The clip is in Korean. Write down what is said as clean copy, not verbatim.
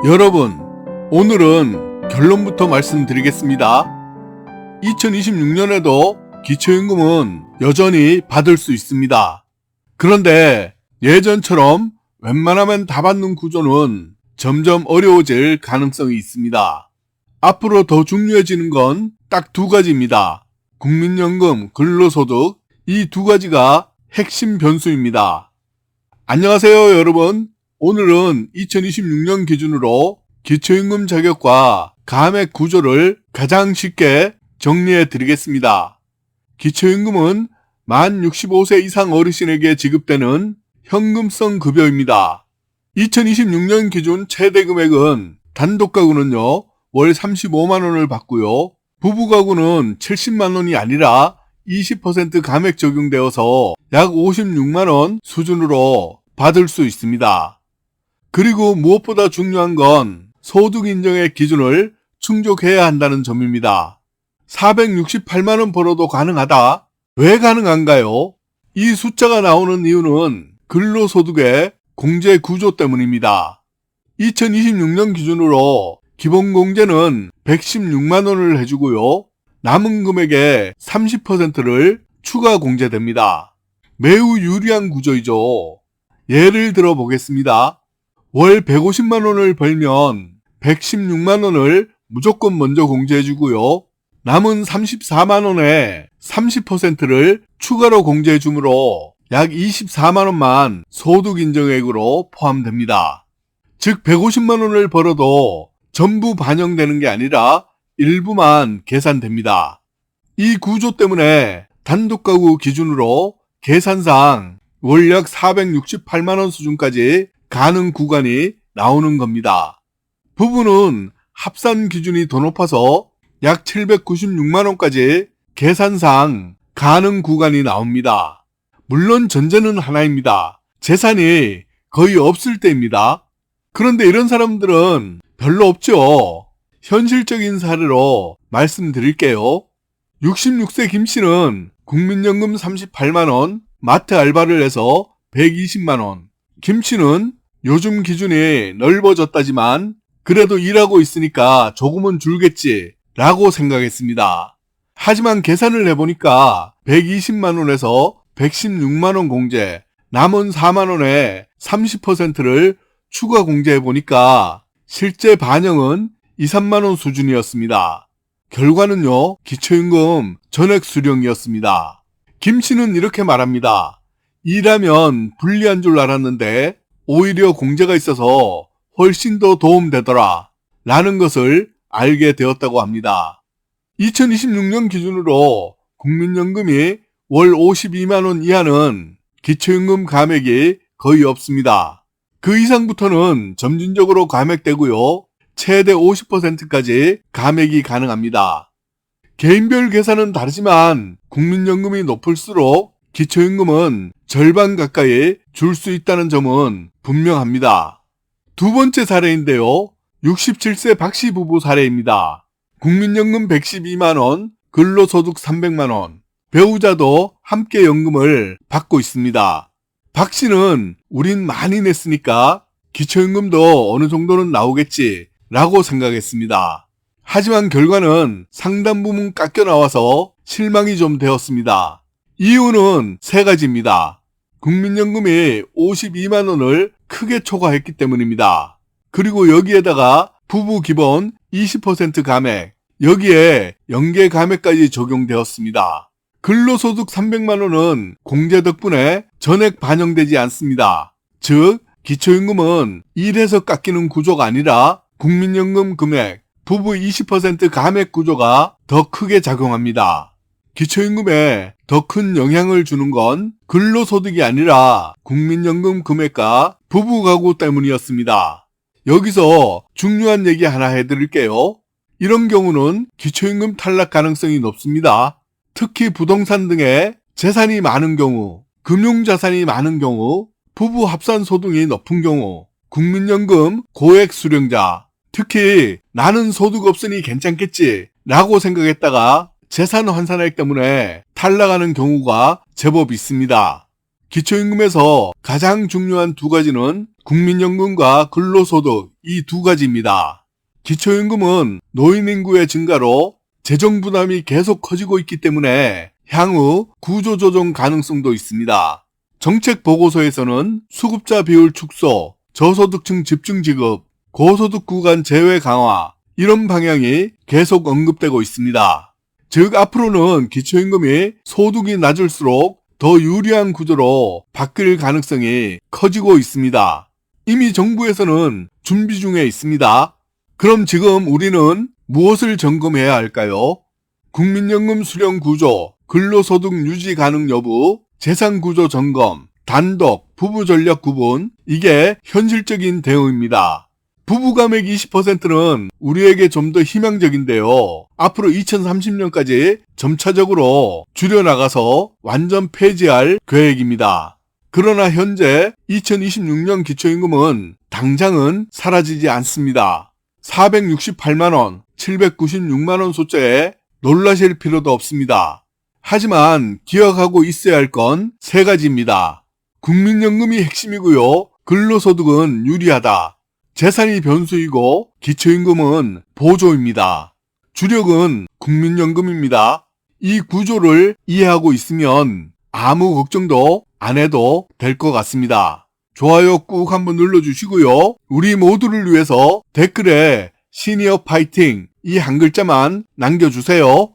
여러분, 오늘은 결론부터 말씀드리겠습니다. 2026년에도 기초임금은 여전히 받을 수 있습니다. 그런데 예전처럼 웬만하면 다 받는 구조는 점점 어려워질 가능성이 있습니다. 앞으로 더 중요해지는 건 딱 두 가지입니다. 국민연금, 근로소득, 이 두 가지가 핵심 변수입니다. 안녕하세요, 여러분. 오늘은 2026년 기준으로 기초임금 자격과 감액 구조를 가장 쉽게 정리해 드리겠습니다. 기초임금은 만 65세 이상 어르신에게 지급되는 현금성 급여입니다. 2026년 기준 최대 금액은 단독 가구는요, 월 35만원을 받고요. 부부 가구는 70만원이 아니라 20% 감액 적용되어서 약 56만원 수준으로 받을 수 있습니다. 그리고 무엇보다 중요한 건 소득 인정의 기준을 충족해야 한다는 점입니다. 468만원 벌어도 가능하다? 왜 가능한가요? 이 숫자가 나오는 이유는 근로소득의 공제 구조 때문입니다. 2026년 기준으로 기본공제는 116만원을 해주고요. 남은 금액의 30%를 추가 공제됩니다. 매우 유리한 구조이죠. 예를 들어 보겠습니다. 월 150만원을 벌면 116만원을 무조건 먼저 공제해주고요. 남은 34만원에 30%를 추가로 공제해주므로 약 24만원만 소득인정액으로 포함됩니다. 즉 150만원을 벌어도 전부 반영되는 게 아니라 일부만 계산됩니다. 이 구조 때문에 단독가구 기준으로 계산상 월 약 468만원 수준까지 가능 구간이 나오는 겁니다. 부부는 합산 기준이 더 높아서 약 796만원까지 계산상 가능 구간이 나옵니다. 물론 전제는 하나입니다. 재산이 거의 없을 때입니다. 그런데 이런 사람들은 별로 없죠. 현실적인 사례로 말씀드릴게요. 66세 김씨는 국민연금 38만원, 마트 알바를 해서 120만원. 김씨는 요즘 기준이 넓어졌다지만 그래도 일하고 있으니까 조금은 줄겠지 라고 생각했습니다. 하지만 계산을 해보니까 120만원에서 116만원 공제, 남은 4만원에 30%를 추가 공제해보니까 실제 반영은 2, 3만원 수준이었습니다. 결과는요, 기초임금 전액 수령이었습니다. 김씨는 이렇게 말합니다. 일하면 불리한 줄 알았는데 오히려 공제가 있어서 훨씬 더 도움되더라 라는 것을 알게 되었다고 합니다. 2026년 기준으로 국민연금이 월 52만원 이하는 기초임금 감액이 거의 없습니다. 그 이상부터는 점진적으로 감액되고요. 최대 50%까지 감액이 가능합니다. 개인별 계산은 다르지만 국민연금이 높을수록 기초임금은 절반 가까이 줄 수 있다는 점은 분명합니다. 두 번째 사례인데요. 67세 박씨 부부 사례입니다. 국민연금 112만원, 근로소득 300만원, 배우자도 함께 연금을 받고 있습니다. 박 씨는 우린 많이 냈으니까 기초임금도 어느 정도는 나오겠지 라고 생각했습니다. 하지만 결과는 상당 부분 깎여 나와서 실망이 좀 되었습니다. 이유는 세 가지입니다. 국민연금이 52만원을 크게 초과했기 때문입니다. 그리고 여기에다가 부부 기본 20% 감액, 여기에 연계 감액까지 적용되었습니다. 근로소득 300만원은 공제 덕분에 전액 반영되지 않습니다. 즉, 기초임금은 일해서 깎이는 구조가 아니라 국민연금 금액, 부부 20% 감액 구조가 더 크게 작용합니다. 기초임금에 더 큰 영향을 주는 건 근로소득이 아니라 국민연금 금액과 부부 가구 때문이었습니다. 여기서 중요한 얘기 하나 해드릴게요. 이런 경우는 기초임금 탈락 가능성이 높습니다. 특히 부동산 등의 재산이 많은 경우, 금융자산이 많은 경우, 부부 합산 소득이 높은 경우, 국민연금 고액 수령자, 특히 나는 소득 없으니 괜찮겠지 라고 생각했다가 재산 환산액 때문에 탈락하는 경우가 제법 있습니다. 기초임금에서 가장 중요한 두 가지는 국민연금과 근로소득 이 두 가지입니다. 기초연금은 노인 인구의 증가로 재정 부담이 계속 커지고 있기 때문에 향후 구조조정 가능성도 있습니다. 정책 보고서에서는 수급자 비율 축소, 저소득층 집중 지급, 고소득 구간 제외 강화 이런 방향이 계속 언급되고 있습니다. 즉 앞으로는 기초임금이 소득이 낮을수록 더 유리한 구조로 바뀔 가능성이 커지고 있습니다. 이미 정부에서는 준비 중에 있습니다. 그럼 지금 우리는 무엇을 점검해야 할까요? 국민연금 수령 구조, 근로소득 유지 가능 여부, 재산 구조 점검, 단독, 부부 전력 구분, 이게 현실적인 대응입니다. 부부 감액 20%는 우리에게 좀 더 희망적인데요. 앞으로 2030년까지 점차적으로 줄여나가서 완전 폐지할 계획입니다. 그러나 현재 2026년 기초임금은 당장은 사라지지 않습니다. 468만원, 796만원 숫자에 놀라실 필요도 없습니다. 하지만 기억하고 있어야 할 건 세 가지입니다. 국민연금이 핵심이고요. 근로소득은 유리하다. 재산이 변수이고 기초임금은 보조입니다. 주력은 국민연금입니다. 이 구조를 이해하고 있으면 아무 걱정도 안 해도 될 것 같습니다. 좋아요 꾹 한번 눌러주시고요. 우리 모두를 위해서 댓글에 시니어 파이팅 이 한 글자만 남겨주세요.